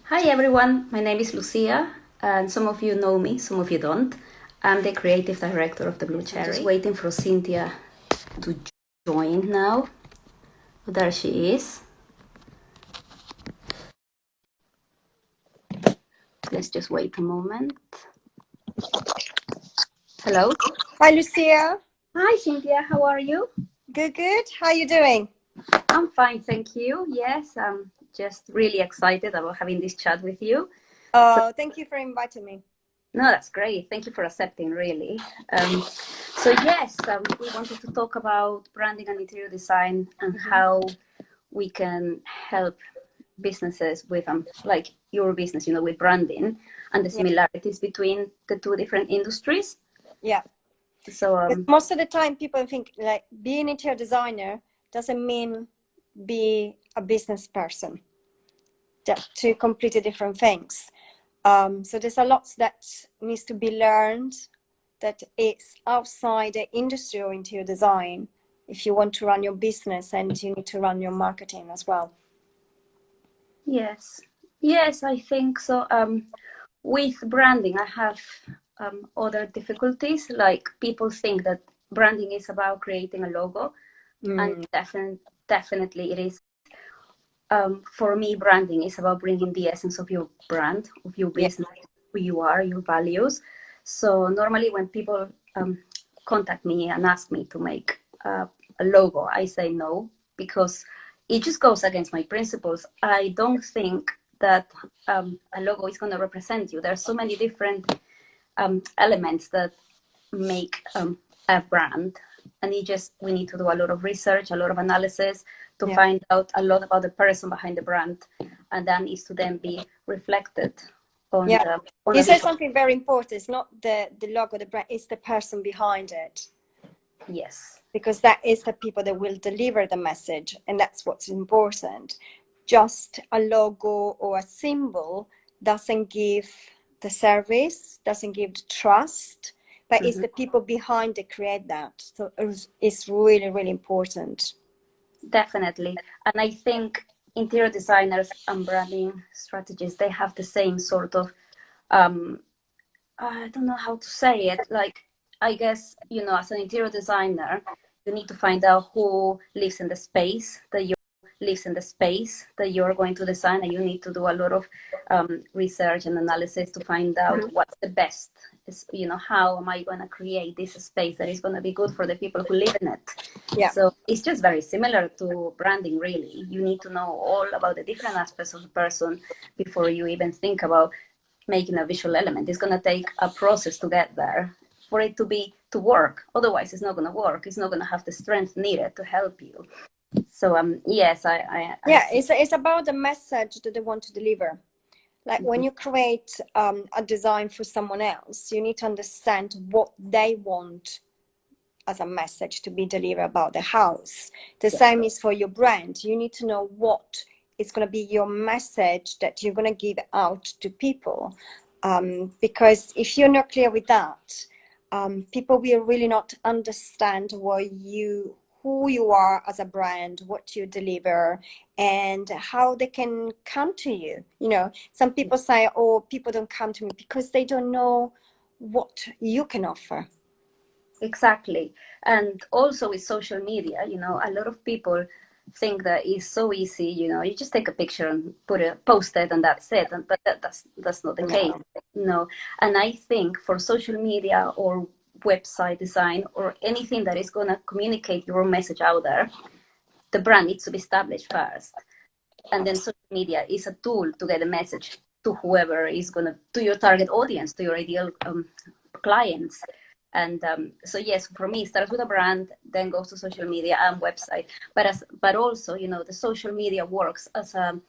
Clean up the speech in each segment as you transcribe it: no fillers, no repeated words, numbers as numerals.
Hi everyone, my name is Lucia, and some of you know me, some of you don't. I'm the creative director of the Blue Cherry. Just waiting for Cinzia to join now. There she is. Let's just wait a moment. Hello. Hi, Lucia. Hi Cinzia, how are you? Good, good. How are you doing? I'm fine, thank you. Yes, I'm just really excited about having this chat with you. Oh, thank you for inviting me. No, that's great. Thank you for accepting, really. So yes, we wanted to talk about branding and interior design and how we can help businesses with like your business, with branding and the similarities between the two different industries. Yeah. So most of the time people think like being an interior designer doesn't mean be a business person. Two completely different things. So there's a lot that needs to be learned that is outside the industry of interior design if you want to run your business and you need to run your marketing as well. yes, I think so. With branding, I have other difficulties. Like people think that branding is about creating a logo, and definitely it is. For me, branding is about bringing the essence of your brand, of your business, who you are, your values. So normally when people contact me and ask me to make a logo, I say no, because it just goes against my principles. I don't think that a logo is going to represent you. There are so many different elements that make a brand, and we need to do a lot of research, a lot of analysis to find out a lot about the person behind the brand, and that needs to then be reflected on you said something very important. It's not the logo, the brand, it's the person behind it. Yes, because that is the people that will deliver the message, and that's what's important. Just a logo or a symbol doesn't give the service, doesn't give the trust, but it's the people behind that create that. So it's really, really important. Definitely. And I think interior designers and branding strategists, they have the same sort of I don't know how to say it. Like, I guess, as an interior designer, you need to find out who lives in the space that you're going to design, and you need to do a lot of research and analysis to find out what's the best. How am I going to create this space that is going to be good for the people who live in it? Yeah. So it's just very similar to branding, really. You need to know all about the different aspects of the person before you even think about making a visual element. It's going to take a process to get there for it to work. Otherwise, it's not going to work. It's not going to have the strength needed to help you. So yes, it's about the message that they want to deliver. Like when you create a design for someone else, you need to understand what they want as a message to be delivered about the house. The same is for your brand. You need to know what is going to be your message that you're going to give out to people. Because if you're not clear with that, people will really not understand who you are as a brand, what you deliver, and how they can come to you. Some people say, oh, people don't come to me because they don't know what you can offer. Exactly. And also with social media, a lot of people think that it's so easy, you just take a picture and post it and that's it. But that's not the case. No. And I think for social media or website design or anything that is going to communicate your message out there, the brand needs to be established first. And then social media is a tool to get a message to whoever is going to your target audience, to your ideal clients. And so yes, for me, it starts with a brand, then goes to social media and website. But also, the social media works as a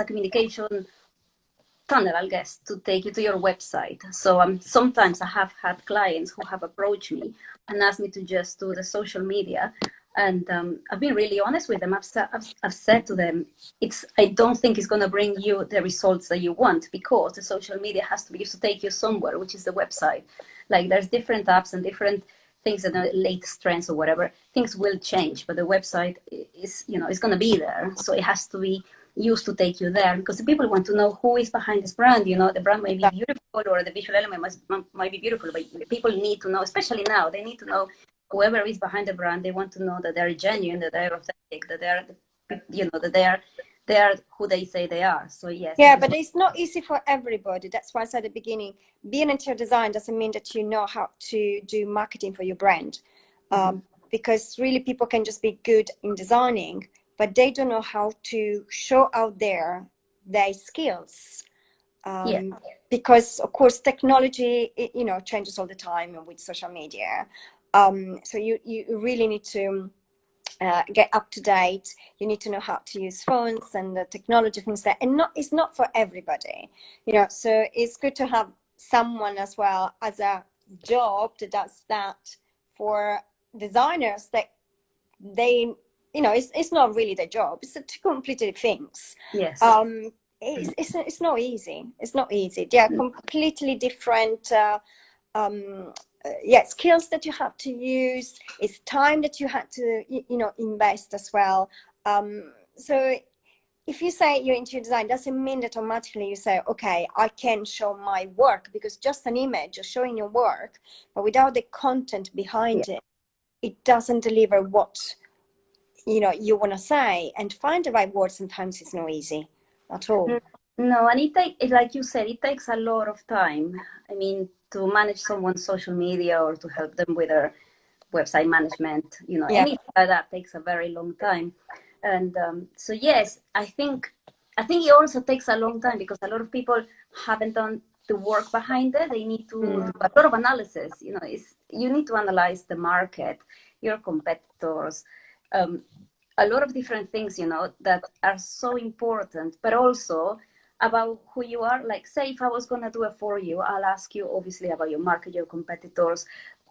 communication tunnel, I guess, to take you to your website. So sometimes I have had clients who have approached me and asked me to just do the social media. And I've been really honest with them. I've said to them, I don't think it's going to bring you the results that you want, because the social media has to be used to take you somewhere, which is the website. Like there's different apps and different things that are latest trends or whatever. Things will change, but the website is, it's going to be there. So it has to be used to take you there, because the people want to know who is behind this brand. You know, the brand may be beautiful, or the visual element might be beautiful, but people need to know, especially now, they need to know whoever is behind the brand. They want to know that they're genuine, that they're authentic, that they're, you know, that they are who they say they are. So yes. Yeah, but it's not easy for everybody. That's why I said at the beginning, being interior design doesn't mean that you know how to do marketing for your brand. Because really people can just be good in designing, but they don't know how to show out their skills. Because of course technology, you know, changes all the time with social media. So you really need to get up to date. You need to know how to use phones and the technology things there, and it's not for everybody, you know. So it's good to have someone as well as a job that does that for designers, that they, you know, it's not really their job, it's two completely things. Yes. It's not easy. It's not easy. They are completely different skills that you have to use. It's time that you had to, you know, invest as well. So if you say you're interior design, doesn't mean that automatically you say, okay, I can show my work, because just an image of showing your work, but without the content behind it, it doesn't deliver what, you know, you want to say. And find the right words sometimes is not easy at all. No, and like you said, it takes a lot of time. I mean, to manage someone's social media or to help them with their website management, you know, anything like that takes a very long time. And so yes, I think it also takes a long time, because a lot of people haven't done the work behind it. They need to do a lot of analysis. You know, you need to analyze the market, your competitors, a lot of different things, you know, that are so important, but also about who you are. Like, say, if I was going to do it for you, I'll ask you obviously about your market, your competitors,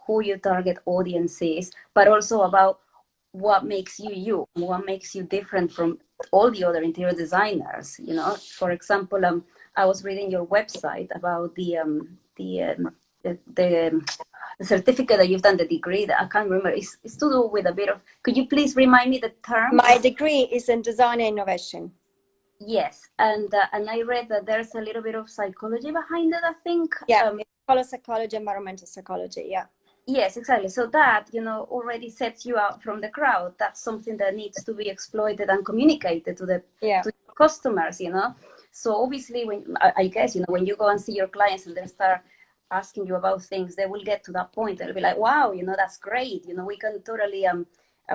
who your target audience is, but also about what makes you, what makes you different from all the other interior designers. You know, for example, I was reading your website about the certificate that you've done, the degree that I can't remember. It's to do with a bit of, could you please remind me the term? My degree is in design and innovation. Yes, and I read that there's a little bit of psychology behind it, I think. Yeah, color psychology, environmental psychology, yeah. Yes, exactly. So that, you know, already sets you out from the crowd. That's something that needs to be exploited and communicated to the to customers, you know. So obviously, when I guess, you know, when you go and see your clients and they start asking you about things, they will get to that point. They'll be like, wow, you know, that's great. You know, we can totally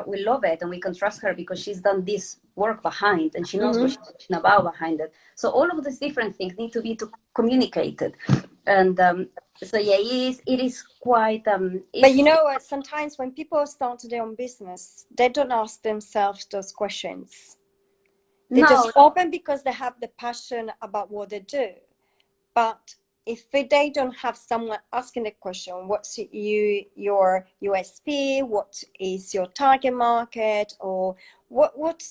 we love it, and we can trust her because she's done this work behind, and she knows what she's talking about behind it. So all of these different things need to be communicated, and so yeah, it is quite. But you know, sometimes when people start their own business, they don't ask themselves those questions. They just open because they have the passion about what they do. But if they don't have someone asking the question, what's your USP, what is your target market, or what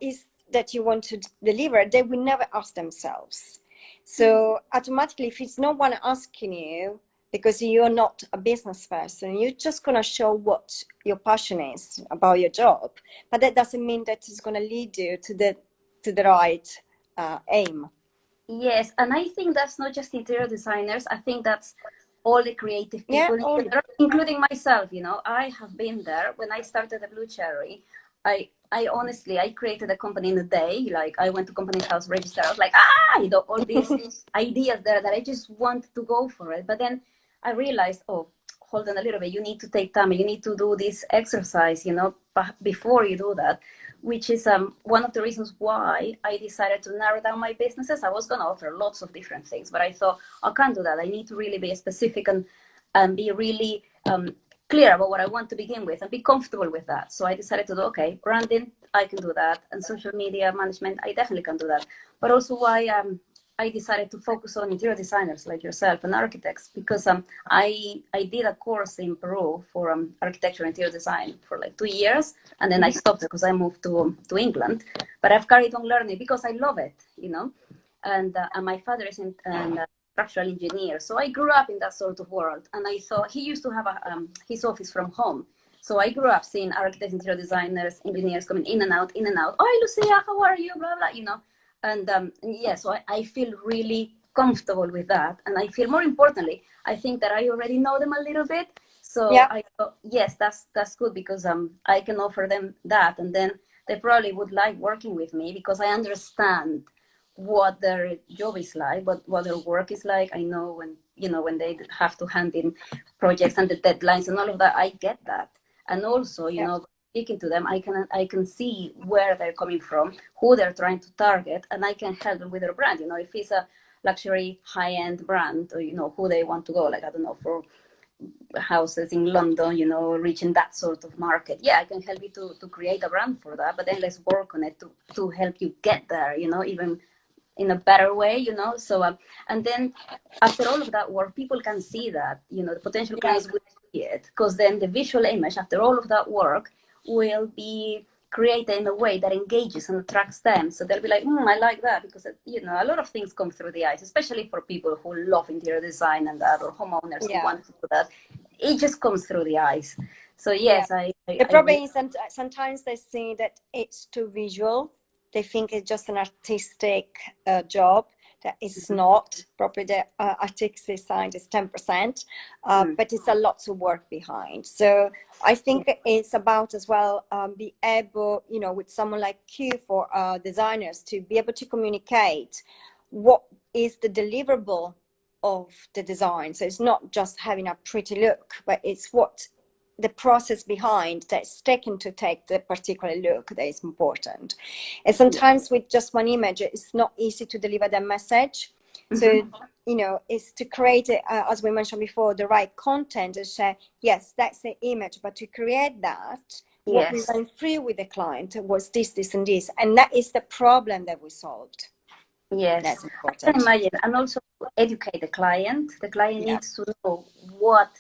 is that you want to deliver, they will never ask themselves. So automatically, if it's no one asking you, because you're not a business person, you're just going to show what your passion is about your job, but that doesn't mean that it's going to lead you to the right aim. Yes, and I think that's not just interior designers. I think that's all the creative people, including myself. You know, I have been there. When I started the Blue Cherry, I honestly, I created a company in a day. Like, I went to company's house, register. I was like, you know, all these ideas there that I just wanted to go for it. But then I realized, oh, hold on a little bit. You need to take time. You need to do this exercise, you know, before you do that, which is one of the reasons why I decided to narrow down my businesses. I was going to offer lots of different things, but I thought, I can't do that. I need to really be specific and be really clear about what I want to begin with and be comfortable with that. So I decided to do, okay, branding, I can do that. And social media management, I definitely can do that. But also why I decided to focus on interior designers like yourself and architects, because I did a course in Peru for architecture and interior design for like 2 years, and then I stopped because I moved to England. But I've carried on learning because I love it, you know. And my father is a structural engineer, so I grew up in that sort of world. And I thought he used to have his office from home, So I grew up seeing architects, interior designers, engineers coming in and out, in and out. Oh, Lucia, how are you? Blah, blah, you know. And yeah, so I feel really comfortable with that. And I feel, more importantly, I think that I already know them a little bit. So Yeah. I thought, yes, that's good, because I can offer them that. And then they probably would like working with me, because I understand what their job is like, what their work is like. I know when, you know, when they have to hand in projects and the deadlines and all of that, I get that. And also, you Yeah. know, speaking to them, I can see where they're coming from, who they're trying to target, and I can help them with their brand. You know, if it's a luxury high-end brand, or, you know, who they want to go, like, I don't know, for houses in London, you know, reaching that sort of market. Yeah, I can help you to create a brand for that, but then let's work on it to help you get there, you know, even in a better way, you know. So and then after all of that work, people can see that, you know, the potential Yeah. clients will see it, because then the visual image after all of that work will be created in a way that engages and attracts them. So they'll be like, I like that, because, you know, a lot of things come through the eyes, especially for people who love interior design and that, or homeowners who Yeah. want to do that. It just comes through the eyes. So Yeah. yes, The I problem is that sometimes they see that it's too visual. They think it's just an artistic job. That is not. Probably the artistic side is 10%, but it's a lot of work behind. So I think it's about as well be able, you know, with someone like you, for designers to be able to communicate what is the deliverable of the design. So it's not just having a pretty look, but it's what the process behind that's taken to take the particular look that is important. And sometimes with just one image, it's not easy to deliver the message. So, you know, it's to create, as we mentioned before, the right content and say, yes, that's the image, but to create that, what we yes. went through with the client was this, and this. And that is the problem that we solved. Yes, That's I can important. imagine. And also educate the client. The client Yeah. needs to know what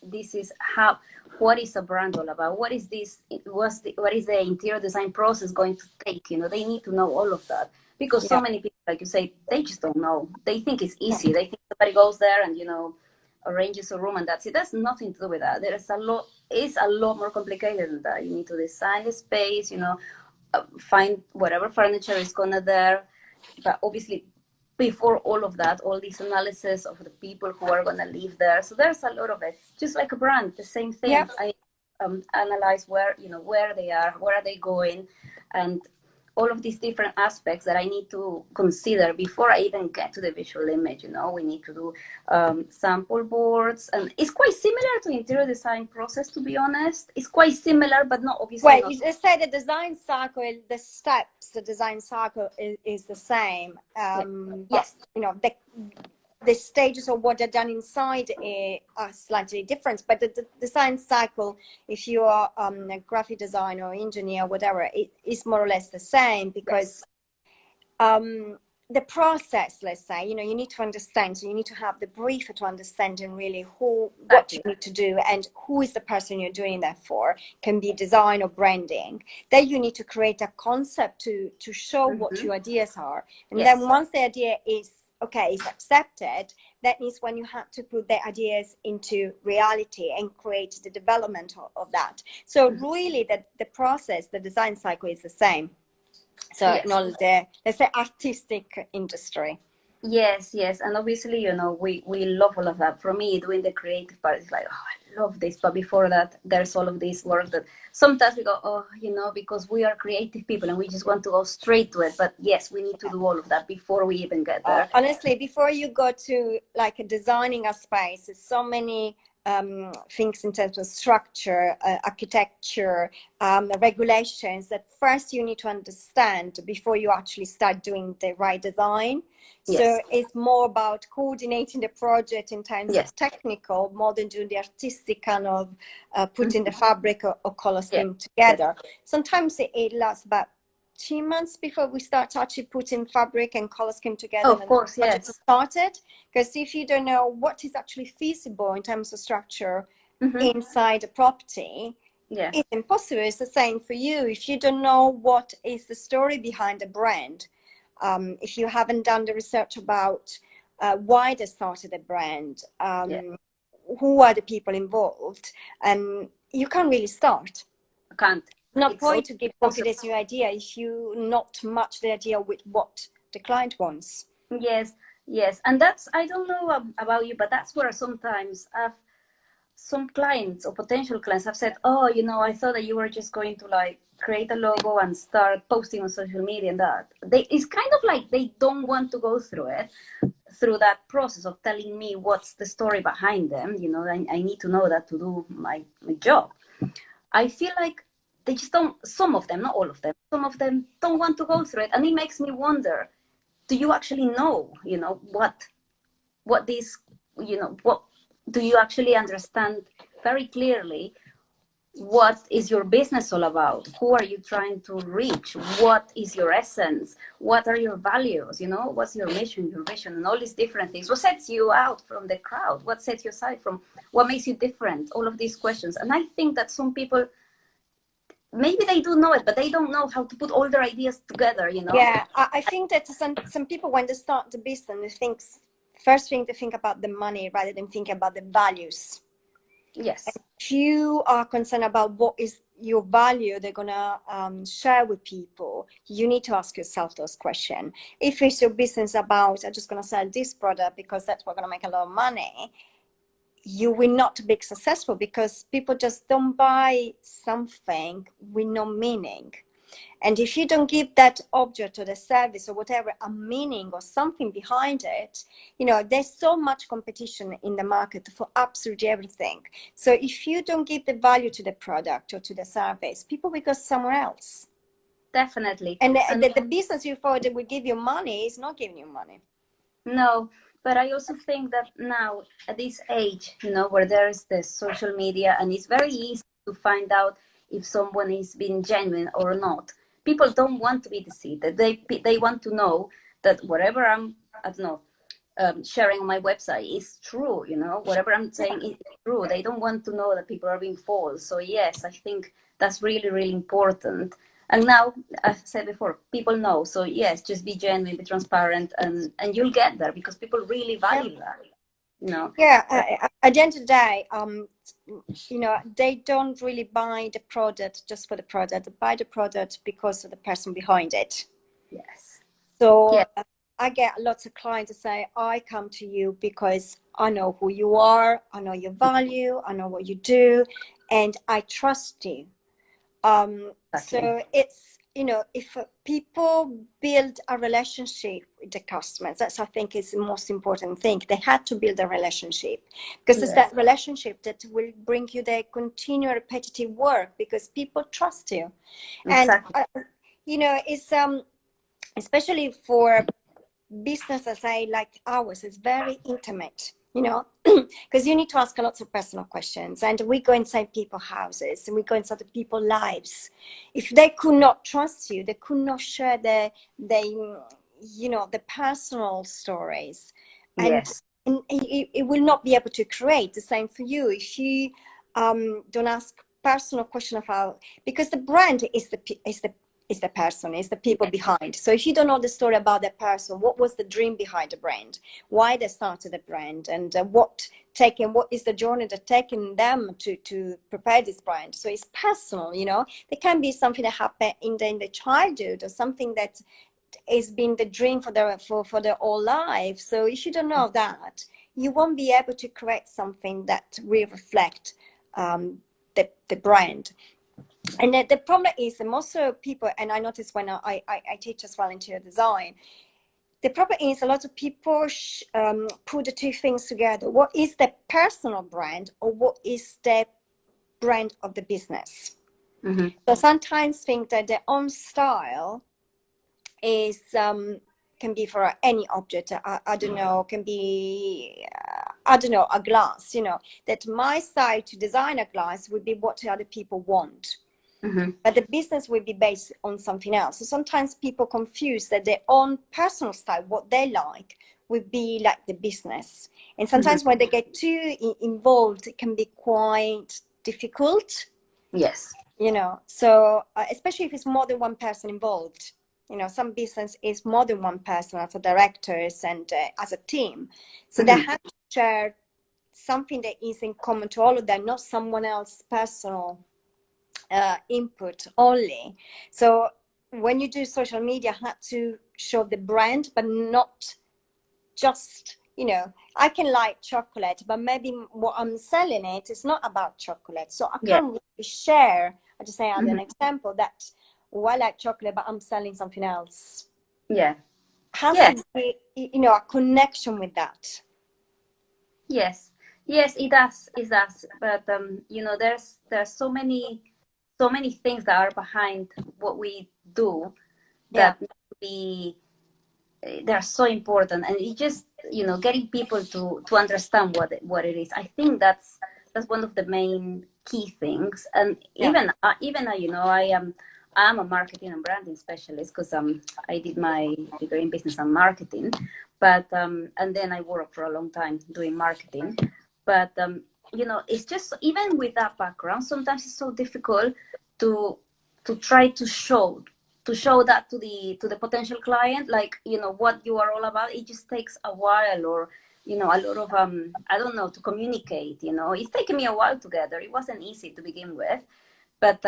this is, how, what is a brand all about? What is this? What is the interior design process going to take? You know, they need to know all of that, because so Yeah. many people, like you say, they just don't know. They think it's easy. They think somebody goes there and, you know, arranges a room and that's it. That's nothing to do with that. There is a lot. It's a lot more complicated than that. You need to design the space. You know, find whatever furniture is gonna there. But obviously, before all of that, all this analysis of the people who are gonna live there. So there's a lot of it. Just like a brand, the same Yeah. thing. I analyze where, you know, where they are, where are they going, and all of these different aspects that I need to consider before I even get to the visual image. You know, we need to do sample boards, and it's quite similar to interior design process. To be honest, it's quite similar, but not obviously Well, not. you say the design cycle, the steps, the design cycle is the same. Yeah. But Yes. you know, the stages of what are done inside are slightly different. But the design cycle, if you are a graphic designer or engineer, whatever, it is more or less the same, because Yes. the process, let's say, you know, you need to understand. So you need to have the brief to understand and really what you Exactly. need to do and who is the person you're doing that for. Can be design or branding. Then you need to create a concept to show what your ideas are. And then Yes. once the idea is okay, is accepted, that is when you have to put the ideas into reality and create the development of that. So really the process, the design cycle is the same. So in Yes. all the, let's say, artistic industry. Yes, yes, and obviously, you know, we love all of that. For me, doing the creative part is like, oh, I love this. But before that, there's all of this work that sometimes we go, oh, you know, because we are creative people and we just want to go straight to it. But yes, we need to do all of that before we even get there. Honestly, before you go to like designing a space, there's so many things in terms of structure, architecture, regulations that first you need to understand before you actually start doing the right design. Yes, So it's more about coordinating the project in terms yes, of technical, more than doing the artistic kind of putting the fabric or color yes, scheme yes. together. Sometimes it lasts about 2 months before we start actually putting fabric and color scheme together Oh, and of then the course, project yes. started. Because if you don't know what is actually feasible in terms of structure inside a property, Yeah, it's impossible. It's the same for you. If you don't know what is the story behind a brand, if you haven't done the research about why they started a brand, yeah, who are the people involved, and you can't really start. I can't. Not It's point also to give because confidence in your idea if you not match the idea with what the client wants. yes, yes, and that's, I don't know about you, but that's where sometimes I've some clients or potential clients have said, oh, I thought that you were just going to like create a logo and start posting on social media and that. It's kind of like they don't want to go through that process of telling me what's the story behind them. I need to know that to do my job. I feel like they just don't, some of them, not all of them, some of them don't want to go through it. And it makes me wonder, do you actually know, what this, what do you actually understand very clearly? What is your business all about? Who are you trying to reach? What is your essence? What are your values? What's your mission, your vision, and all these different things? What sets you out from the crowd? What sets you aside from what makes you different? All of these questions. And I think that some people, maybe they do know it, but they don't know how to put all their ideas together, Yeah, I think that some people, when they start the business, they think first thing to think about the money rather than thinking about the values. Yes. If you are concerned about what is your value they're gonna share with people, you need to ask yourself those questions. If it's your business about, I'm just gonna sell this product because that's what's gonna make a lot of money, you will not be successful, because people just don't buy something with no meaning. And if you don't give that object or the service or whatever a meaning or something behind it, there's so much competition in the market for absolutely everything. So if you don't give the value to the product or to the service, people will go somewhere else. Definitely. And the business you thought that will give you money is not giving you money. No, but I also think that now at this age, where there is the social media and it's very easy to find out if someone is being genuine or not. People don't want to be deceived. They want to know that whatever I don't know, sharing on my website is true. Whatever I'm saying is true. They don't want to know that people are being false. So yes, I think that's really, really important. And now, I've said before, people know. So yes, just be genuine, be transparent, and you'll get there, because people really value that. Yeah, at the end of the day, they don't really buy the product just for the product. They buy the product because of the person behind it. Yes. So Yeah. I get lots of clients to say, I come to you because I know who you are, I know your value, I know what you do, and I trust you. Exactly. So it's, if people build a relationship with the customers, that's, I think, is the most important thing. They had to build a relationship, because it's that relationship that will bring you the continual repetitive work, because people trust you. Exactly. And it's especially for businesses like ours, is very intimate, because you need to ask lots of personal questions, and we go inside people's houses and we go inside people's lives. If they could not trust you, they could not share the personal stories, and, Yes. and it will not be able to create the same for you if you don't ask personal question about, because the brand is the person, is the people behind. So if you don't know the story about that person, what was the dream behind the brand, why they started the brand, and what is the journey that taken them to prepare this brand. So it's personal, There can be something that happened in the childhood, or something that has been the dream for their whole life. So if you don't know that, you won't be able to create something that will reflect the brand. And the problem is that most people, and I notice when I teach as well interior design, the problem is a lot of people put the two things together. What is the personal brand, or what is the brand of the business? Mm-hmm. So sometimes think that their own style is can be for any object. I don't know, can be I don't know, a glass. That my style to design a glass would be what other people want. Mm-hmm. But the business will be based on something else. So sometimes people confuse that their own personal style, what they like, will be like the business. And sometimes when they get too involved, it can be quite difficult. Yes. So especially if it's more than one person involved. Some business is more than one person as a directors and as a team. So they have to share something that is in common to all of them, not someone else's personal input only. So when you do social media, I had to show the brand, but not just, you know, I can like chocolate, but maybe what I'm selling it is not about chocolate. So I Yeah. can't really share, I just say as an Mhm. example that, oh, I like chocolate, but I'm selling something else. Yeah. Has Yes. to be, you know, a connection with that. Yes. Yes, it does. It does. But you know, there's so many things that are behind what we do Yeah. that need to be they're so important, and it just, you know, getting people to understand what it is. I think that's one of the main key things. And Yeah. even you know, I'm a marketing and branding specialist because I did my degree in business and marketing, but and then I worked for a long time doing marketing. But you know, it's just, even with that background, sometimes it's so difficult to try to show that to the potential client, like, you know, what you are all about. It just takes a while, or, you know, a lot of I don't know, to communicate. You know, it's taken me a while to get there. It wasn't easy to begin with, but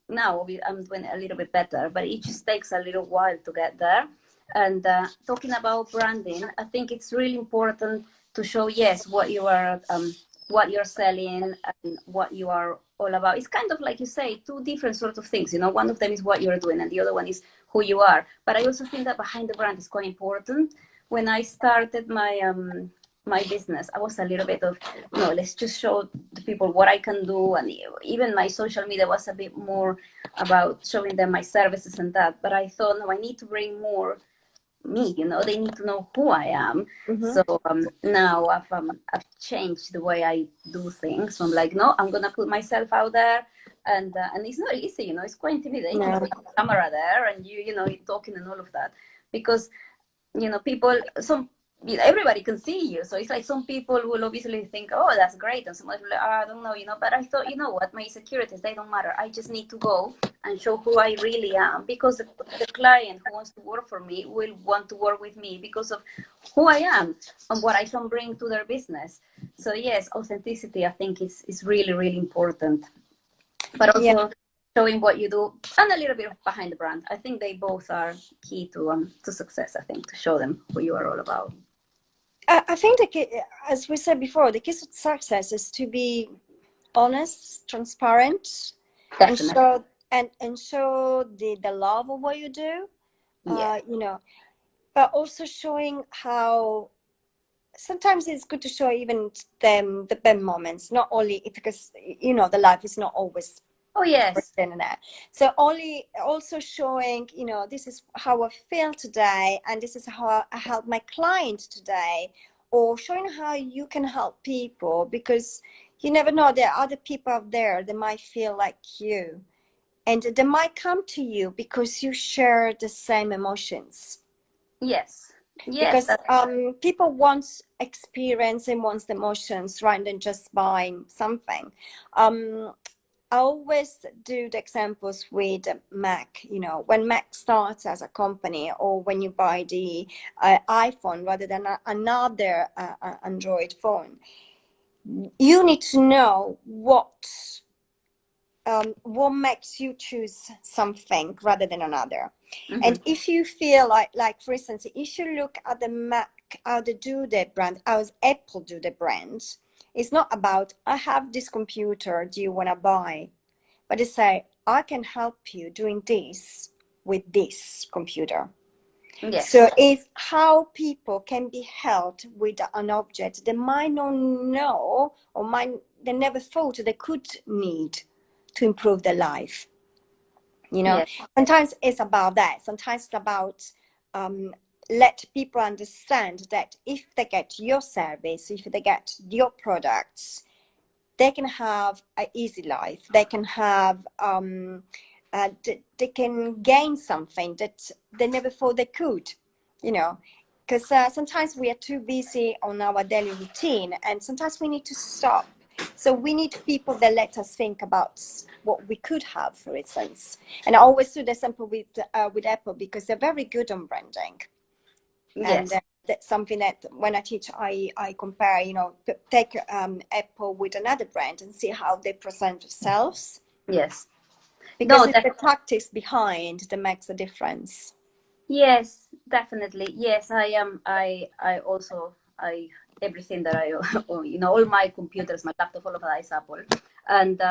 now I'm doing a little bit better, but it just takes a little while to get there. And talking about branding, I think it's really important to show, yes, what you're selling and what you are all about. It's kind of like you say, two different sort of things. You know, one of them is what you're doing, and the other one is who you are. But I also think that behind the brand is quite important. When I started my business, I was a little bit of, no, let's just show the people what I can do. And even my social media was a bit more about showing them my services and that. But I thought, no, I need to bring more me, you know, they need to know who I am. Mm-hmm. So now I've changed the way I do things. So I'm like, no, I'm gonna put myself out there. And it's not easy, you know, it's quite intimidating No. with the camera there, and you know, you're talking and all of that, because, you know, people, some, everybody can see you. So it's like, some people will obviously think, oh, that's great. And some people like, oh, I don't know, you know, but I thought, you know what, my insecurities, they don't matter. I just need to go and show who I really am, because the client who wants to work for me will want to work with me because of who I am and what I can bring to their business. So yes, authenticity, I think is really, really important. But Yeah. also showing what you do, and a little bit of behind the brand. I think they both are key to success. I think, to show them who you are all about. I think the key, as we said before, the key to success is to be honest, transparent, and Definitely. show and show the love of what you do. Yeah. You know, but also showing how sometimes it's good to show even them the bad moments, not only because you know the life is not always Oh yes. internet. So only also showing, you know, this is how I feel today, and this is how I help my client today, or showing how you can help people, because you never know, there are other people out there that might feel like you, and they might come to you because you share the same emotions. Yes. Yes. Because people want experience and wants emotions rather than just buying something. I always do the examples with Mac. You know, when Mac starts as a company, or when you buy the iPhone rather than another Android phone, you need to know what makes you choose something rather than another. Mm-hmm. And if you feel like for instance, if you look at the Mac, how they do their brand, how Apple do the brand, it's not about I have this computer, do you want to buy? But they say, I can help you doing this with this computer. So Yes. it's how people can be helped with an object they might not know, or might they never thought they could need to improve their life. You know, Yes. sometimes it's about that. Sometimes it's about let people understand that if they get your service, if they get your products, they can have an easy life. They can have they can gain something that they never thought they could. You know, because sometimes we are too busy on our daily routine, and sometimes we need to stop. So we need people that let us think about what we could have, for instance. And I always do the example with Apple, because they're very good on branding, and Yes. that's something that when I teach, I compare, you know, take Apple with another brand and see how they present themselves. Yes. Because No, it's the tactics behind that makes a difference. yes, definitely. Yes, I am. I also, I, everything that I, you know, all my computers, my laptop, all of that is Apple. And,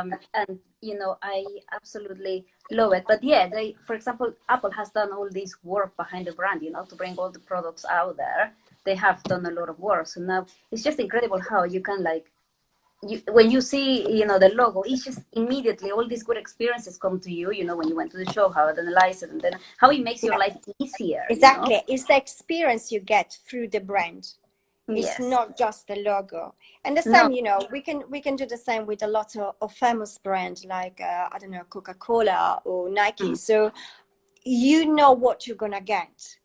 you know, I absolutely love it. But yeah, they, for example, Apple has done all this work behind the brand, you know, to bring all the products out there. They have done a lot of work. So now it's just incredible how you can like, when you see, you know, the logo, it's just immediately all these good experiences come to you, you know, when you went to the show, how it analyzes it, and then how it makes your Yeah, life easier, you know? exactly. It's the experience you get through the brand. It's Yes. not just the logo. And the No. same, you know, we can do the same with a lot of famous brands like I don't know, Coca-Cola or Nike. Mm. So you know what you're gonna get.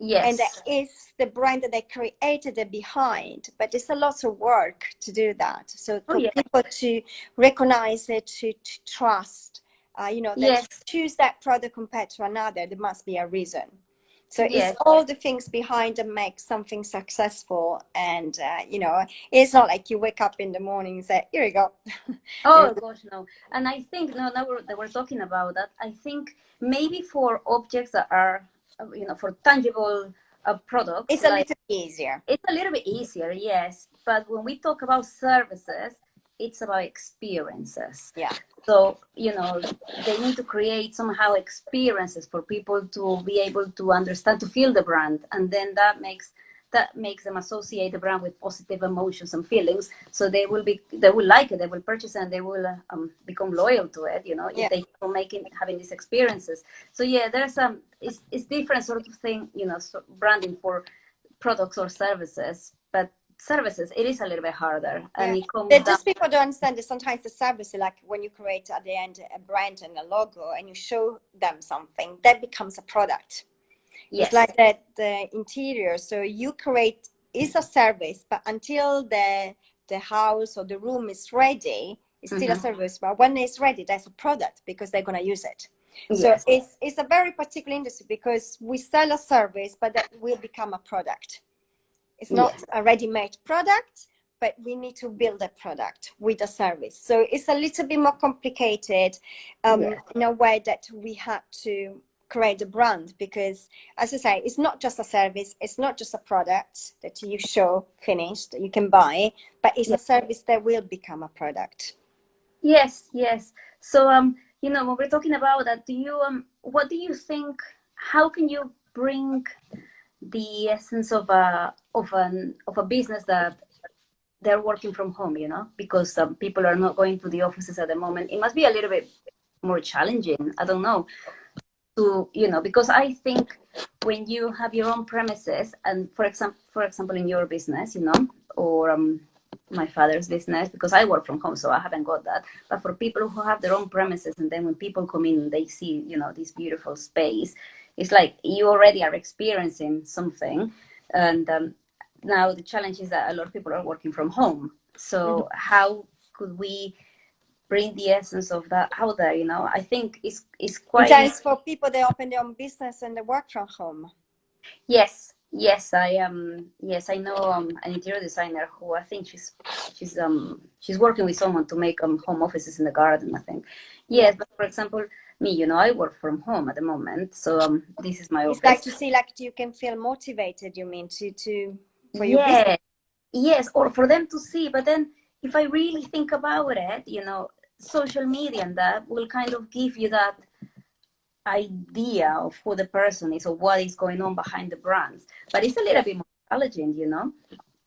And that Yes. is the brand that they created it behind, but it's a lot of work to do that. So Oh, for yeah. people to recognize it, to trust, you know, that Yes. choose that product compared to another, there must be a reason. So it's Yes. all the things behind that make something successful. And, you know, it's not like you wake up in the morning and say, here you go. Oh, gosh, no. And I think, no, now that we're talking about that, I think maybe for objects that are, you know, for tangible products, It's a like, little easier. it's a little bit easier, yes. But when we talk about services, it's about experiences. Yeah. So, you know, they need to create somehow experiences for people to be able to understand, to feel the brand. And then that makes them associate the brand with positive emotions and feelings. So they will like it, they will purchase it, and they will become loyal to it, you know, if Yeah. they keep on having these experiences. So yeah, there's it's different sort of thing, you know, so branding for products or services, but services, it is a little bit harder, and Yeah, it comes that down. just people don't understand that sometimes the service, like when you create at the end a brand and a logo and you show them something, that becomes a product. It's Yes. like that the interior. So you create is a service, but until the house or the room is ready, it's still a Hmm. service. But when it's ready, that's a product because they're gonna use it. So Yes. it's a very particular industry because we sell a service, but that will become a product. It's not Yes. a ready-made product, but we need to build a product with a service. So it's a little bit more complicated Yes. in a way that we had to create a brand because, as I say, it's not just a service, it's not just a product that you show finished, that you can buy, but it's a Yes. service that will become a product. Yes. Yes. So you know, when we're talking about that, do you what do you think? How can you bring the essence of a business that they're working from home? You know, because people are not going to the offices at the moment. It must be a little bit more challenging. I don't know. To, you know, because I think when you have your own premises, and for example in your business, you know, or my father's business, because I work from home, so I haven't got that. But for people who have their own premises, and then when people come in, they see, you know, this beautiful space, it's like you already are experiencing something. And now the challenge is that a lot of people are working from home. Mhm. So how could we bring the essence of that out there? You know, I think it's And quite. that is for people that open their own business and they work from home. Yes, yes, yes, I know an interior designer who I think she's working with someone to make home offices in the garden, I think. Yeah. Yes, but for example, me, you know, I work from home at the moment, so this is my It's like office. to see, like you can feel motivated, you mean, to for your business. Yeah, yes, or for them to see. But then if I really think about it, you know, social media and that will kind of give you that idea of who the person is or what is going on behind the brands. But it's a little bit more challenging, you know,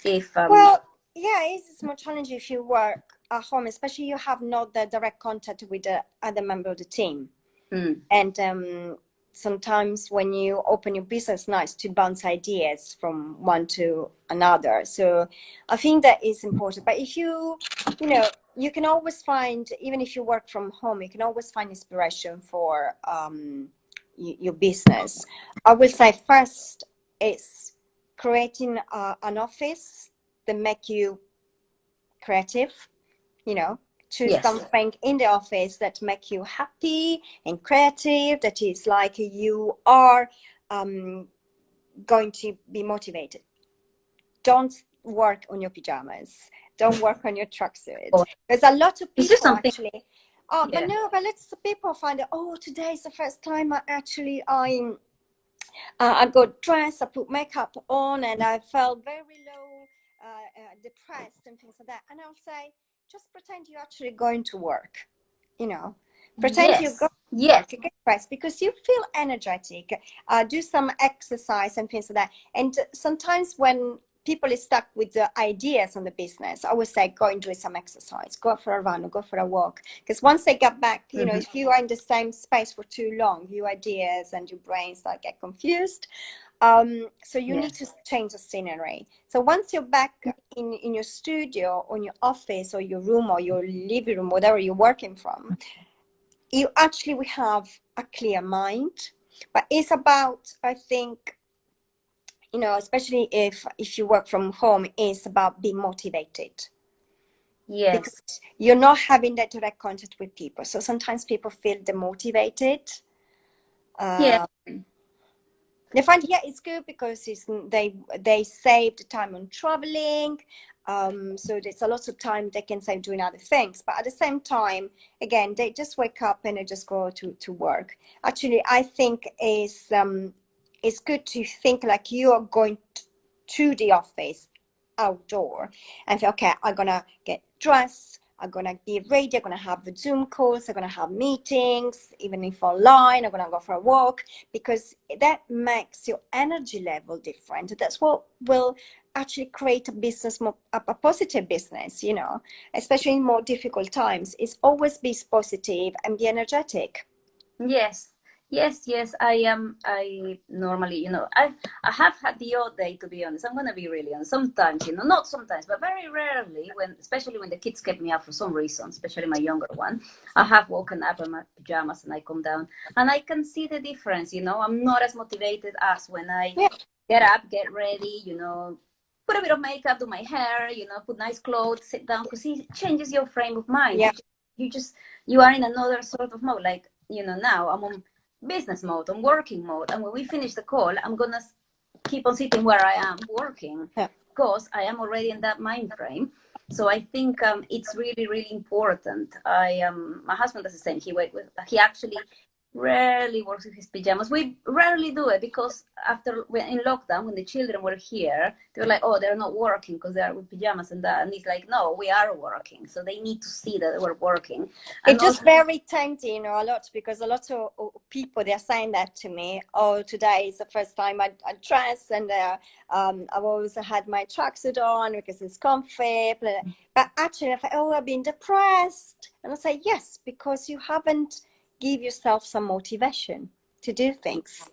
if Well, yeah, it's more challenging if you work at home, especially you have not the direct contact with the other member of the team. mm, And sometimes when you open your business, nice to bounce ideas from one to another. So I think that is important. But if you know, you can always find, even if you work from home, you can always find inspiration for your business. I will say first is creating an office that make you creative, you know, choose yes, something in the office that make you happy and creative, that is like you are going to be motivated. don't work on your pajamas. Don't work on your tracksuit. Oh, There's a lot of it's just people something. actually. Oh, Yeah. but let's people find out. Oh, today is the first time I got dressed, I put makeup on, and I felt very low, depressed, and things like that. And I'll say, just pretend you're actually going to work. You know, pretend you're going Yes. to Yes. work, get dressed because you feel energetic. Do some exercise and things like that. And sometimes when people is stuck with the ideas on the business, I would say go and do some exercise, go for a run or go for a walk. Because once they get back, you know, if you are in the same space for too long, your ideas and your brain start get confused. So you need to change the scenery. So once you're back in your studio, or your office, or your room, or your living room, whatever you're working from, you actually will have a clear mind. But it's about, I think, you know, especially if you work from home, it's about being motivated. Yes. Because you're not having that direct contact with people. So sometimes people feel demotivated. Yeah. They find, yeah, it's good because they save the time on traveling. So there's a lot of time they can save doing other things. But at the same time, again, they just wake up and they just go to work. Actually, I think it's good to think like you are going to the office outdoor and say, okay, I'm gonna get dressed, I'm gonna be ready, I'm gonna have the Zoom calls, I'm gonna have meetings, even if online, I'm gonna go for a walk, because that makes your energy level different. That's what will actually create a business, a positive business, you know, especially in more difficult times. It's always be positive and be energetic. Yes. Yes. I normally, you know, I have had the odd day, to be honest. I'm gonna be really honest. Sometimes, you know, not sometimes, but very rarely, when especially when the kids get me up for some reason, especially my younger one, I have woken up in my pajamas and I come down and I can see the difference, you know. I'm not as motivated as when I Yeah. get up, get ready, you know, put a bit of makeup, do my hair, you know, put nice clothes, sit down, because it changes your frame of mind. Yeah. You are in another sort of mode. Like, you know, now I'm on business mode, on working mode, and when we finish the call, I'm gonna keep on sitting where I am working, Yeah. because I am already in that mind frame. So I think it's really, really important. My husband does the same. He actually rarely works in his pajamas. We rarely do it because in lockdown, when the children were here, they were like, oh, they're not working because they are with pajamas and that. And he's like, no, we are working. So they need to see that we're working. And It's just also, very tempting, you know, a lot, because a lot of people, they're saying that to me. Oh, today is the first time I dress, and I've always had my tracksuit on because it's comfy. But actually, I thought, oh, I've been depressed. And I say, yes, because you haven't give yourself some motivation to do things.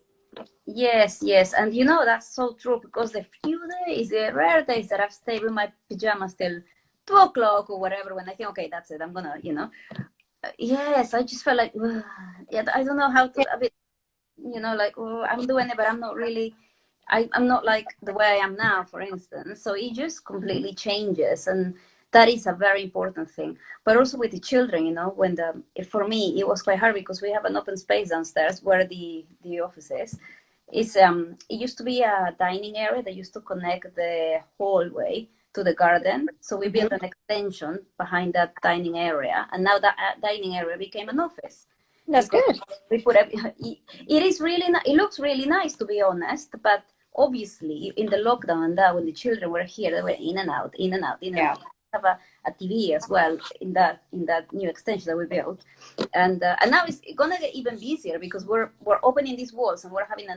yes. And you know, that's so true, because the rare days that I've stayed with my pajamas till 2 o'clock or whatever, when I think, okay, that's it, I'm gonna, you know, yes, I just felt like, yeah, I don't know how to, a bit, you know, like, oh, I'm doing it, but I'm not really, I'm not like the way I am now, for instance. So it just completely changes. And that is a very important thing. But also with the children, you know, for me, it was quite hard because we have an open space downstairs where the office is. It used to be a dining area that used to connect the hallway to the garden. So we built an extension behind that dining area, and now that dining area became an office. That's Because good. we it is really it looks really nice, to be honest, but obviously in the lockdown and that, when the children were here, they were in and out, in and out, in and Yeah. out. We have a TV as well in that new extension that we built, and now it's gonna get even busier because we're opening these walls and we're having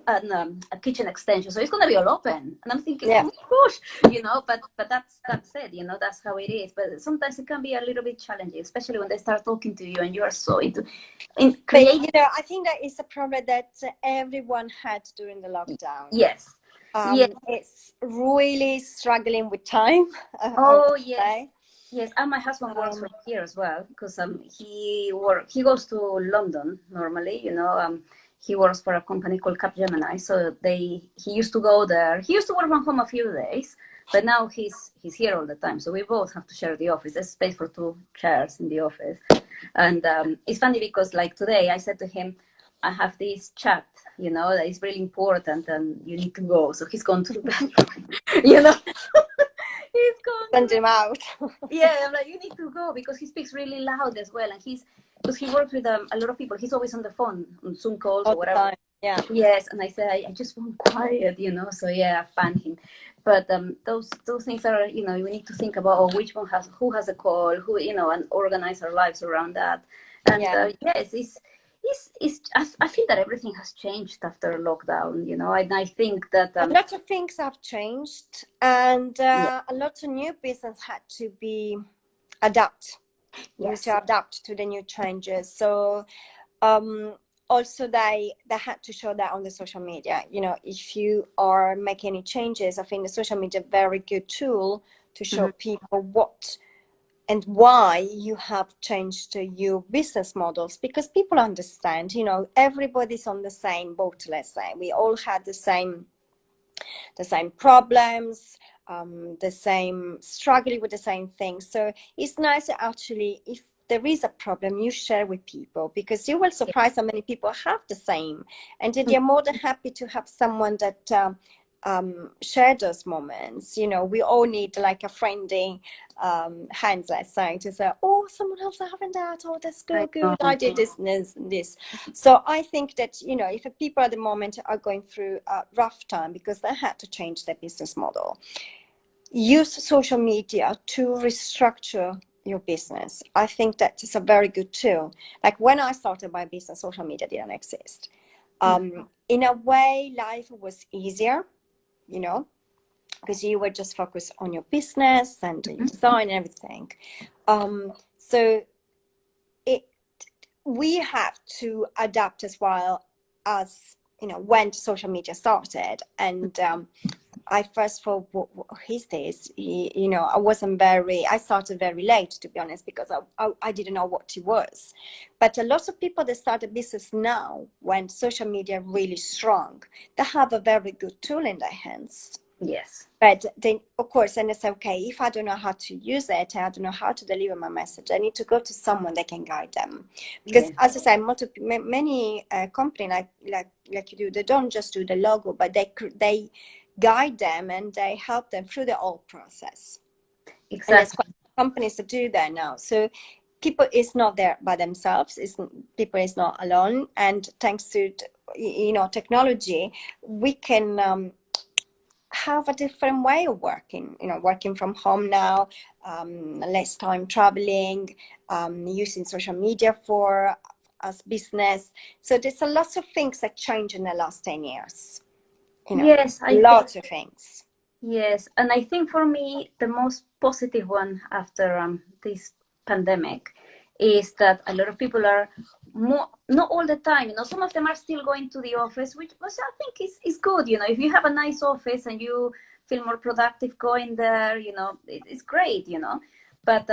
a kitchen extension, so it's gonna be all open. And I'm thinking, Yeah. oh my gosh, you know, but that's it, you know, that's how it is. But sometimes it can be a little bit challenging, especially when they start talking to you and you are so in But creating. you know, I think that is a problem that everyone had during the lockdown. Yes. Yes. It's really struggling with time, I would Oh yes. say. Yes, and my husband works from here as well, because he goes to London normally, you know. He works for a company called Capgemini, so he used to go there. He used to work from home a few days, but now he's here all the time. So we both have to share the office. There's space for 2 chairs in the office, and it's funny because like today I said to him, I have this chat, that is really important and you need to go. So he's gone to the bathroom, you know. He's gone Send to him out. yeah, I'm like, you need to go because he speaks really loud as well. And because he works with a lot of people, he's always on the phone, on Zoom calls All or the whatever. time. Yeah. Yes, and I said I just want quiet, So yeah, I fan him. But those things are, we need to think about which one who has a call, who and organize our lives around that. And Yeah. yes, I feel that everything has changed after lockdown, and I think that A lot of things have changed, and yeah, a lot of new business had to be adapt. You need yes, to adapt to the new changes. So um, also they had to show that on the social media. If you are making any changes, I think the social media is a very good tool to show people what and why you have changed your business models, because people understand, everybody's on the same boat. Let's say we all had the same problems, the same struggling with the same things. So it's nice to actually, if there is a problem, you share with people, because you will surprise how many people have the same, and they're more than happy to have someone that share those moments. We all need like a friendly hands, let's say, to say, oh, someone else is having that, oh, that's I good, know. I did this and this and this. So I think that, if people at the moment are going through a rough time because they had to change their business model, use social media to restructure your business. I think that is a very good tool. Like when I started my business, social media didn't exist. In a way, life was easier, because you were just focused on your business and your design and everything. So we have to adapt as well, as when social media started. And I first thought, what is this? I started very late, to be honest, because I didn't know what it was. But a lot of people that start a business now, when social media really strong, they have a very good tool in their hands. Yes. But then, of course, and it's okay, if I don't know how to use it, I don't know how to deliver my message, I need to go to someone that can guide them. Because as I said, many companies like you do, they don't just do the logo, but they guide them and they help them through the whole process. Exactly. And there's quite companies that do that now. So people is not there by themselves. People is not alone. And thanks to technology, we can have a different way of working. Working from home now, less time traveling, using social media for us business. So there's a lot of things that change in the last 10 years. Yes, I think. Lots of things. Yes, and I think for me the most positive one after this pandemic is that a lot of people are not all the time. Some of them are still going to the office, which I think is good. If you have a nice office and you feel more productive going there, it's great. But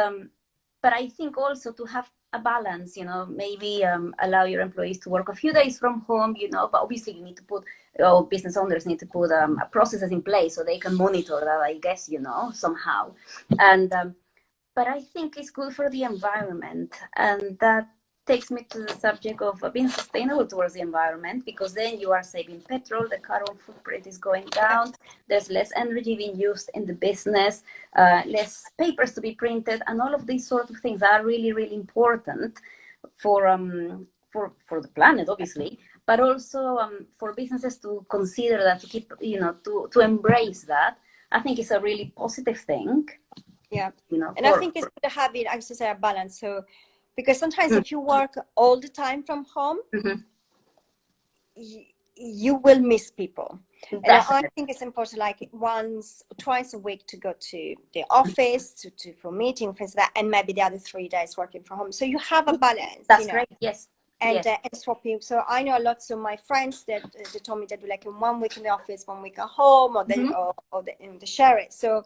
I think also to have a balance, maybe allow your employees to work a few days from home, but obviously you need to put, business owners need to put processes in place so they can monitor that, I guess, somehow. And but I think it's good for the environment, and that takes me to the subject of being sustainable towards the environment, because then you are saving petrol, the carbon footprint is going down, there's less energy being used in the business, less papers to be printed, and all of these sort of things are really, really important for the planet, obviously, but also for businesses to consider that, to keep, to embrace that. I think it's a really positive thing. Yeah. And I think it's good to have it, I should say, a balance. So, because sometimes if you work all the time from home, you will miss people. And I think it's important, like once or twice a week, to go to the office for meeting, things like that, and maybe the other 3 days working from home. So you have a balance. That's great. Yes. And swapping. So I know lots of my friends that they told me they do like in 1 week in the office, 1 week at home, or they share it. So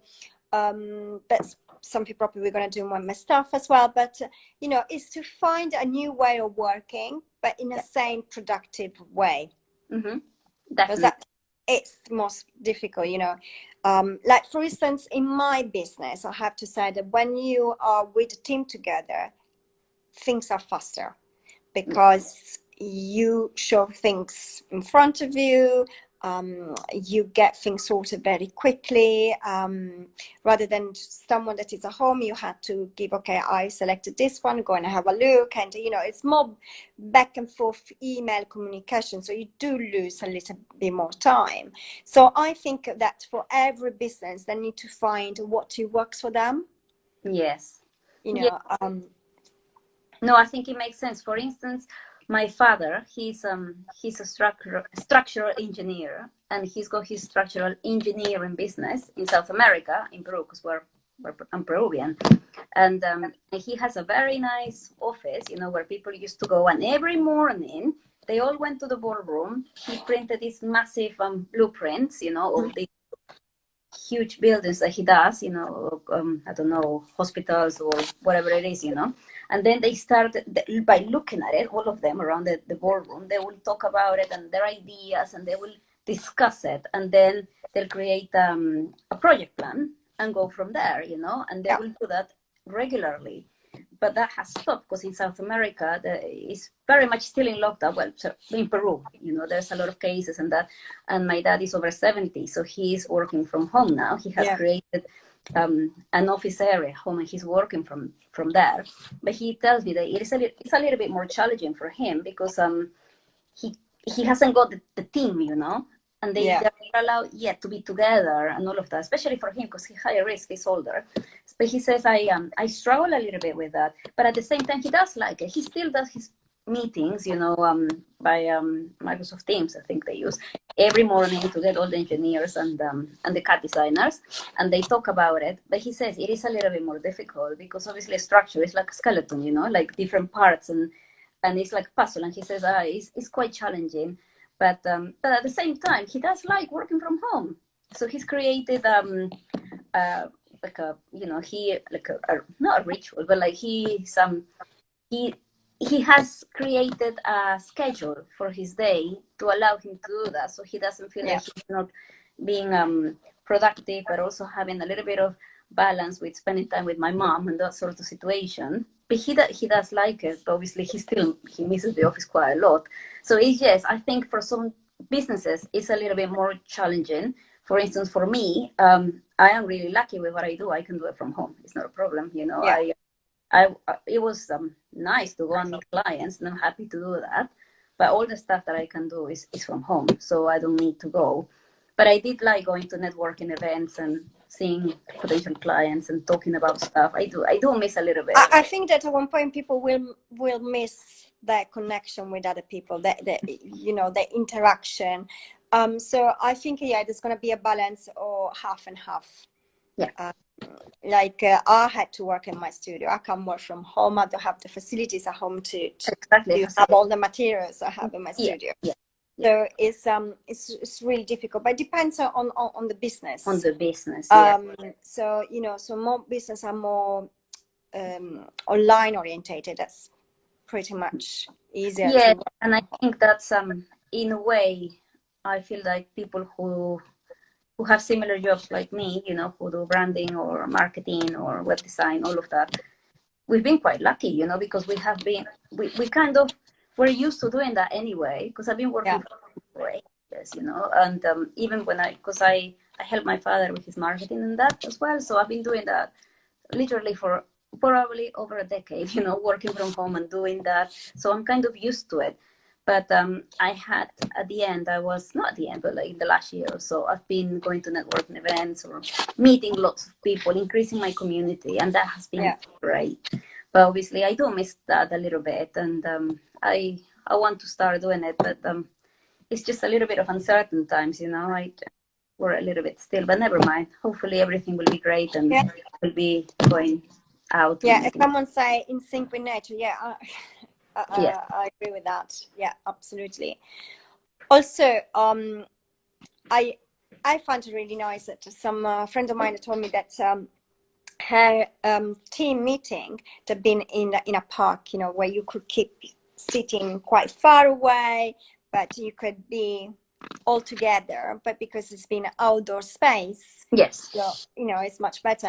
that's some people probably going to do more stuff as well. But is to find a new way of working, but in the same productive way. Because it's most difficult. Like for instance, in my business, I have to say that when you are with a team together, things are faster, because you show things in front of you. You get things sorted very quickly, rather than someone that is at home. You had to give, okay, I selected this one, go and have a look, and it's more back and forth email communication, so you do lose a little bit more time. So I think that for every business, they need to find what works for them. Yes. Yeah. No, I think it makes sense. For instance, my father, he's a structural engineer, and he's got his structural engineering business in South America, in Peru, because I'm Peruvian, and he has a very nice office, where people used to go, and every morning they all went to the ballroom. He printed these massive blueprints, of the huge buildings that he does, I don't know, hospitals or whatever it is, And then they started by looking at it, all of them around the ballroom. They will talk about it and their ideas, and they will discuss it. And then they'll create a project plan and go from there, And they will do that regularly. But that has stopped because in South America, it's very much still in lockdown. Well, so in Peru, there's a lot of cases and that. And my dad is over 70, so he's working from home now. He has created an office area home, and he's working from there. But he tells me that it's a little bit more challenging for him because he hasn't got the team, and they're not allowed yet to be together and all of that, especially for him because he's higher risk, he's older. But he says, I struggle a little bit with that. But at the same time, he does like it. He still does his meetings, by Microsoft Teams, I think they use, every morning to get all the engineers and the CAD designers, and they talk about it. But he says it is a little bit more difficult because obviously a structure is like a skeleton, like different parts, and it's like a puzzle. And he says it's quite challenging. But at the same time, he does like working from home. So he's created like a not a ritual, but like he has created a schedule for his day to allow him to do that, so he doesn't feel like he's not being productive, but also having a little bit of balance with spending time with my mom and that sort of situation. But he does like it. But obviously, he misses the office quite a lot. So yes, I think for some businesses it's a little bit more challenging. For instance, for me, I am really lucky with what I do. I can do it from home. It's not a problem, it was nice to go and meet clients, and I'm happy to do that. But all the stuff that I can do is from home, so I don't need to go. But I did like going to networking events and seeing potential clients and talking about stuff. I do miss a little bit. I think that at one point people will miss that connection with other people, the interaction. So I think there's going to be a balance, or half and half. Yeah. I had to work in my studio. I can work from home. I don't have the facilities at home to have all the materials I have in my studio. Yeah. So it's really difficult, but it depends on the business. On the business. So so more business are more online orientated. That's pretty much easier. Yeah, and I think that's in a way, I feel like people who have similar jobs like me, who do branding or marketing or web design, all of that, we've been quite lucky, because we we're used to doing that anyway, because I've been working for 8 years, and even because I help my father with his marketing and that as well, so I've been doing that literally for probably over a decade, working from home and doing that, so I'm kind of used to it. But I had, at the end, I was not at the end, but like in the last year or so, I've been going to networking events or meeting lots of people, increasing my community, and that has been great. But obviously, I do miss that a little bit, and I want to start doing it, but it's just a little bit of uncertain times, we're a little bit still, but never mind. Hopefully, everything will be great, and we'll be going out. Yeah, someone say in sync with nature. I agree with that. Yeah, absolutely. Also, I find it really nice that some friend of mine told me that her team meeting had been in a park, where you could keep sitting quite far away, but you could be all together, but because it's been an outdoor space, Yes. so, you know, it's much better.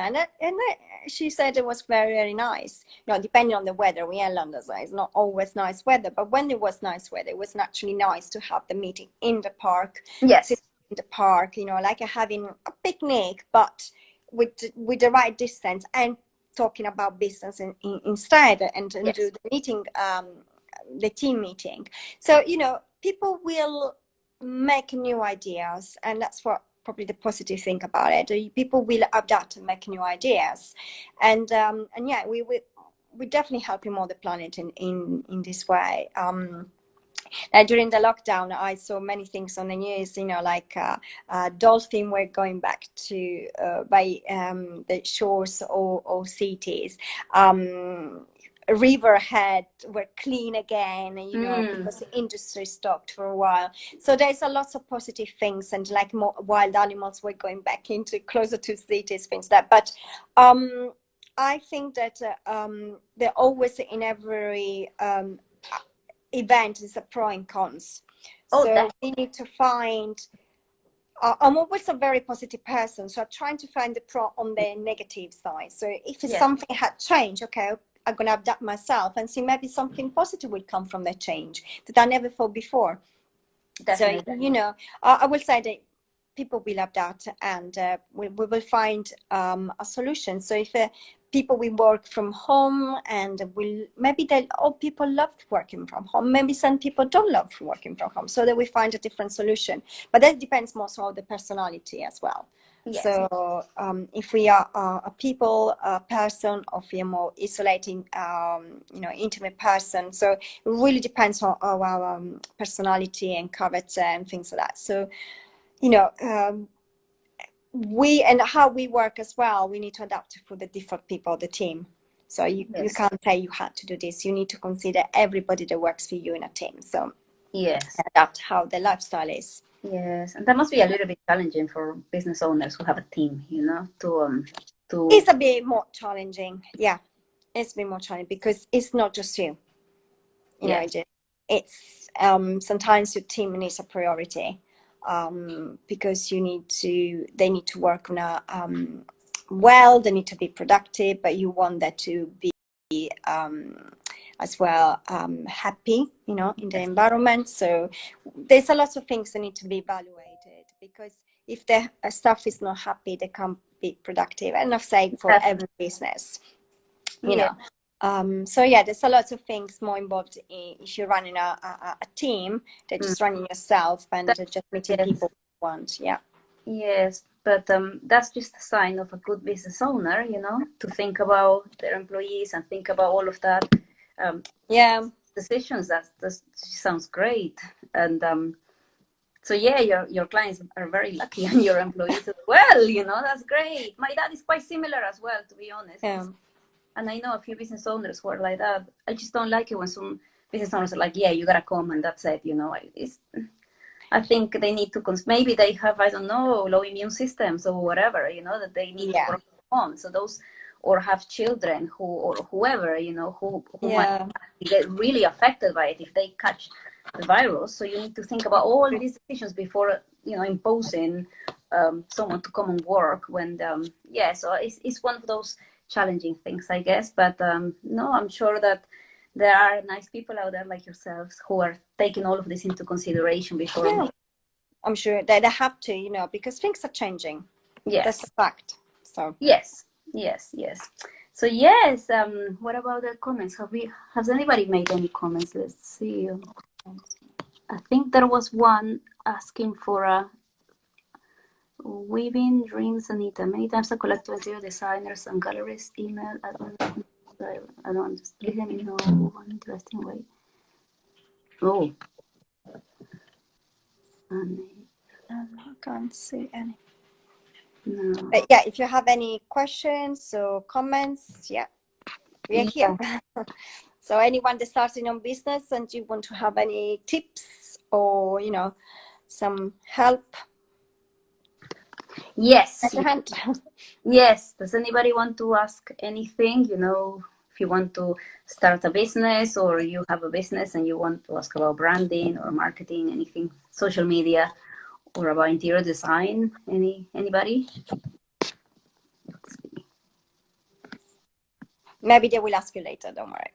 She said it was very, very nice. You know, depending on the weather, we are in London, so it's not always nice weather, but when it was nice weather, it was naturally nice to have the meeting in the park. Yes. Sit in the park, you know, like having a picnic, but with the right distance, and talking about business instead, and Yes. do the meeting, the team meeting. So, you know, people will make new ideas, and that's what probably the positive thing about it. People will adapt and make new ideas, and yeah, we definitely helping more the planet in this way. During the lockdown, I saw many things on the news, you know, like dolphins were going back to by the shores or cities. Riverhead were clean again, you know, because the industry stopped for a while. So there's a lot of positive things, and like more wild animals were going back into closer to cities, things like that. But I think that they're always in every event is a pro and cons. So we need to find, I'm always a very positive person, so I'm trying to find the pro on the negative side. So if it's something had changed, okay, I'm going to adapt myself and see maybe something positive will come from the change that I never thought before. Definitely. So, you know, I will say that people will adapt, and we will find a solution. So if people will work from home, and maybe all people love working from home, maybe some people don't love working from home, so that we find a different solution. But that depends more on the personality as well. Yes. So if we are a people person, or if we are more isolating, you know, intimate person, so it really depends on our personality and character and things like that. So, you know, and how we work as well, we need to adapt for the different people, the team. So you can't say you had to do this. You need to consider everybody that works for you in a team. So adapt how the lifestyle is. Yes, and that must be a little bit challenging for business owners who have a team, you know, to It's a bit more challenging. Yeah, it's a bit more challenging because it's not just you. You know, it's sometimes your team needs a priority, because they need to work on a well, they need to be productive, but you want that to be as well happy, you know, in the environment. So there's a lot of things that need to be evaluated, because if the staff is not happy, they can't be productive. And I've said for every business, you know. So yeah, there's a lot of things more involved if you're running a team than just running yourself and just meeting people you want. Yes, but that's just a sign of a good business owner, you know, to think about their employees and think about all of that. Decisions. That sounds great. And so yeah, your clients are very lucky, and your employees as well, you know. That's great. My dad is quite similar as well, to be honest. And I know a few business owners who are like that. I just don't like it when some business owners are like, yeah, you gotta come and that's it, you know. I think they need to, maybe they have, I don't know, low immune systems or whatever, you know, that they need to work on. So those, or have children or whoever, you know, who might get really affected by it if they catch the virus. So you need to think about all these decisions before, you know, imposing someone to come and work when, so it's one of those challenging things, I guess. But no, I'm sure that there are nice people out there like yourselves who are taking all of this into consideration before. I'm sure they have to, you know, because things are changing. That's a fact. So yes. So yes, what about the comments? Has anybody made any comments? Let's see. I think there was one asking for a Weaving Dreams, Anita. Many times I collect interior designers and galleries email. I don't just let me know one interesting way. Oh, I can't see any. No. But yeah, if you have any questions or comments, we are here. So anyone that's starting on business and you want to have any tips or, you know, some help. Yes. Yes. Does anybody want to ask anything? You know, if you want to start a business or you have a business and you want to ask about branding or marketing, anything social media or about interior design? Anybody? Maybe they will ask you later, don't worry.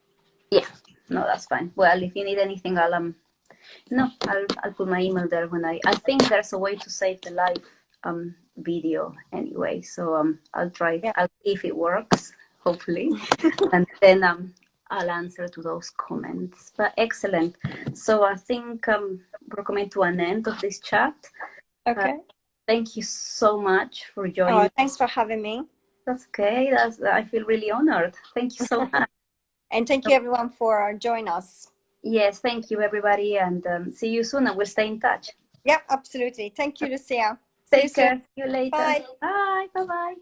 Yeah, no, that's fine. Well, if you need anything, I'll put my email there when I think there's a way to save the live video anyway. So I'll try. Yeah. I'll see if it works, hopefully, and then I'll answer to those comments. But excellent. So I think we're coming to an end of this chat. Okay. Thank you so much for joining. Oh, thanks for having me. That's okay. I feel really honored. Thank you so much. And thank you everyone for joining us. Yes, thank you everybody, and see you soon, and we'll stay in touch. Yeah, absolutely. Thank you, Lucia. Take care. See you later. Bye. Bye. Bye-bye.